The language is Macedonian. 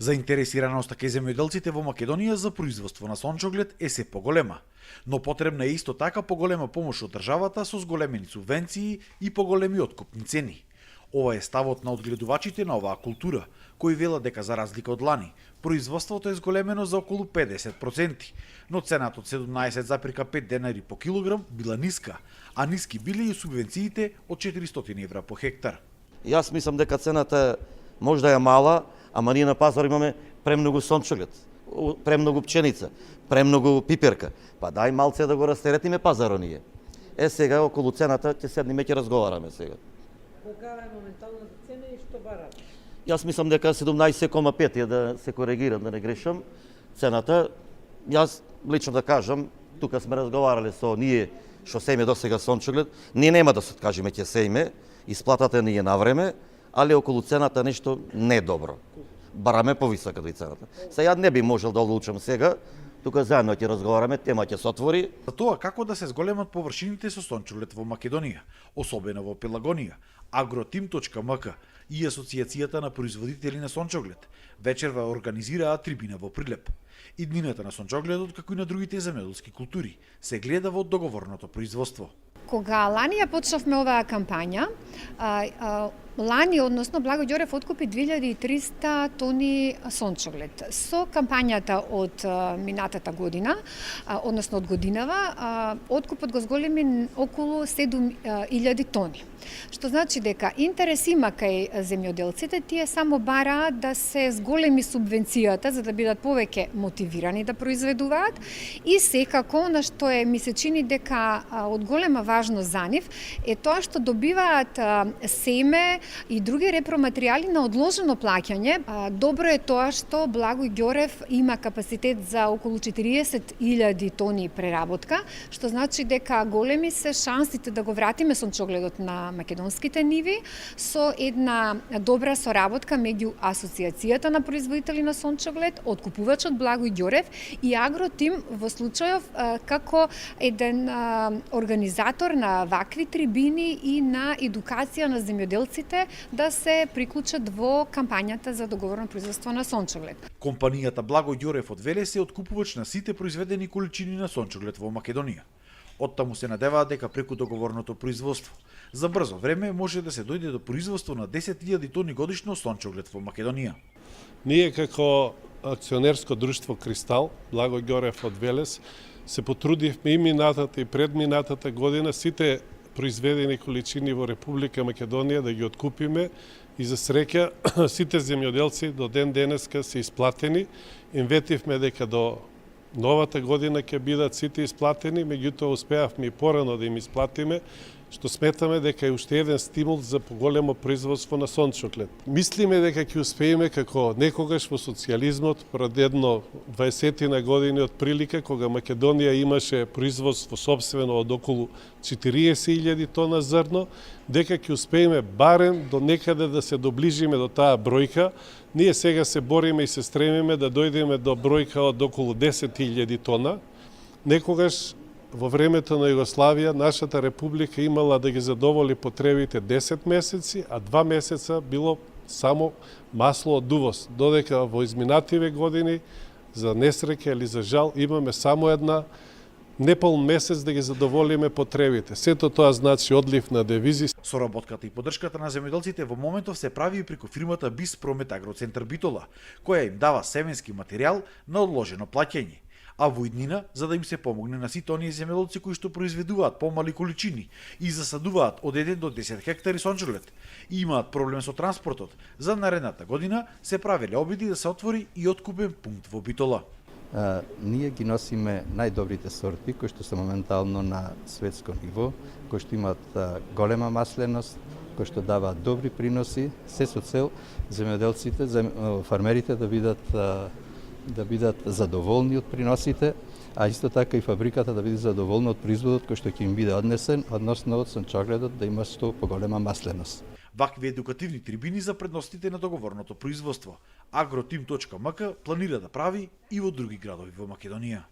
Заинтересираноста кај земјоделците во Македонија за производство на сончоглед е се поголема, но потребна е исто така поголема помош од државата со зголемени субвенции и поголеми откупни цени. Ова е ставот на одгледувачите на оваа култура, кои велат дека за разлика од лани, производството е зголемено за околу 50%, но цената од 17,5 денари по килограм била ниска, а ниски били и субвенциите од 400 евра по хектар. Јас мислам дека цената можда е мала, ама ние на пазар имаме премногу сончоглед, премногу пченица, премногу пиперка. Па дај малце да го растеретиме пазарот ние. Сега околу цената ќе седниме ќе разговараме сега. Кога е моменталната цена и што барате? Јас мислам дека 17,5 е да се коригирам, да не грешам. Цената, јас лично да кажам, тука сме разговарале со ние што сејме досега сончоглед, ние нема да се откажеме ќе сејме, исплатата ни е на време, али околу цената нешто не добро. Бараме повисока да и цената. Сега не би можел да одлучам сега, тука заедно ќе разговараме, тема ќе се отвори. За тоа како да се зголемат површините со сончоглед во Македонија, особено во Пелагонија, agroteam.mk и Асоциацијата на производители на сончоглед вечерва организираа трибина во Прилеп. Иднината на сончогледот, како и на другите земјоделски култури, се гледа во договорното производство. Кога лани ја почнавме оваа кампања, лани, односно Благо Ѓорев откупи 2300 тони сончоглед. Со кампањата од минатата година, односно од годинава, откупот го зголеми околу 7000 тони. Што значи дека интерес има кај земјоделците, тие само бараат да се зголеми субвенцијата за да бидат повеќе мотивирани да произведуваат и секако на што ми се чини дека од голема важност за нив е тоа што добиваат семе и други репроматеријали на одложено плаќање. Добро е тоа што Благој Ѓорев има капацитет за околу 40.000 тони преработка, што значи дека големи се шансите да го вратиме сончогледот на македонските ниви со една добра соработка меѓу Асоциацијата на производители на сончоглед, откупувачот Благој Ѓорев и Агротим во случајов како еден организатор на вакви трибини и на едукација на земјоделците да се приклучат во кампањата за договорно производство на сончоглед. Компанијата Благој Ѓорев од Велес е откупувач на сите произведени количини на сончоглед во Македонија. Оттаму се надеваат дека преку договорното производство за брзо време може да се дојде до производство на 10.000 тони годишно сончоглед во Македонија. Ние како акционерско друштво Кристал, Благој Ѓорев од Велес, се потрудивме и минатата и предминатата година сите произведени количини во Република Македонија да ги откупиме и за среќа сите земјоделци до ден денеска се исплатени. Им ветивме дека до новата година ќе бидат сите исплатени, меѓутоа успеавме и порано да им исплатиме, што сметаме дека е уште еден стимул за поголемо производство на сончоглед. Мислиме дека ќе успееме како некогаш во социјализмот, пред едно 20 години од прилика, кога Македонија имаше производство собствено од околу 40.000 тона зрно, дека ќе успееме барем до некаде да се доближиме до таа бројка. Ние сега се бориме и се стремиме да дојдеме до бројка од околу 10.000 тона. Некогаш во времето на Југославија, нашата република имала да ги задоволи потребите 10 месеци, а 2 месеца било само масло од увоз. Додека во изминативе години, за несреќа или за жал, имаме само една неполн месец да ги задоволиме потребите. Сето тоа значи одлив на девизи. Соработката и поддршката на земјоделците во моментов се прави и преку фирмата Биспромет Агроцентар Битола, која им дава семенски материјал на одложено плаќање. А во иднина, за да им се помогне на сите оние земјоделци кои што произведуваат помали количини и засадуваат од 1 до 10 хектари сончоглед и имаат проблем со транспортот, за наредната година се правеле обиди да се отвори и откупен пункт во Битола. Ние ги носиме најдобрите сорти кои што се моментално на светско ниво, кои што имаат голема масленост, кои што даваат добри приноси, се со цел земјоделците, фармерите да бидат задоволни од приносите, а исто така и фабриката да биде задоволна од производот кој што ќе им биде однесен, односно од сончогледот да има што поголема масленост. Вакви едукативни трибини за предностите на договорното производство Agroteam.mk планира да прави и во други градови во Македонија.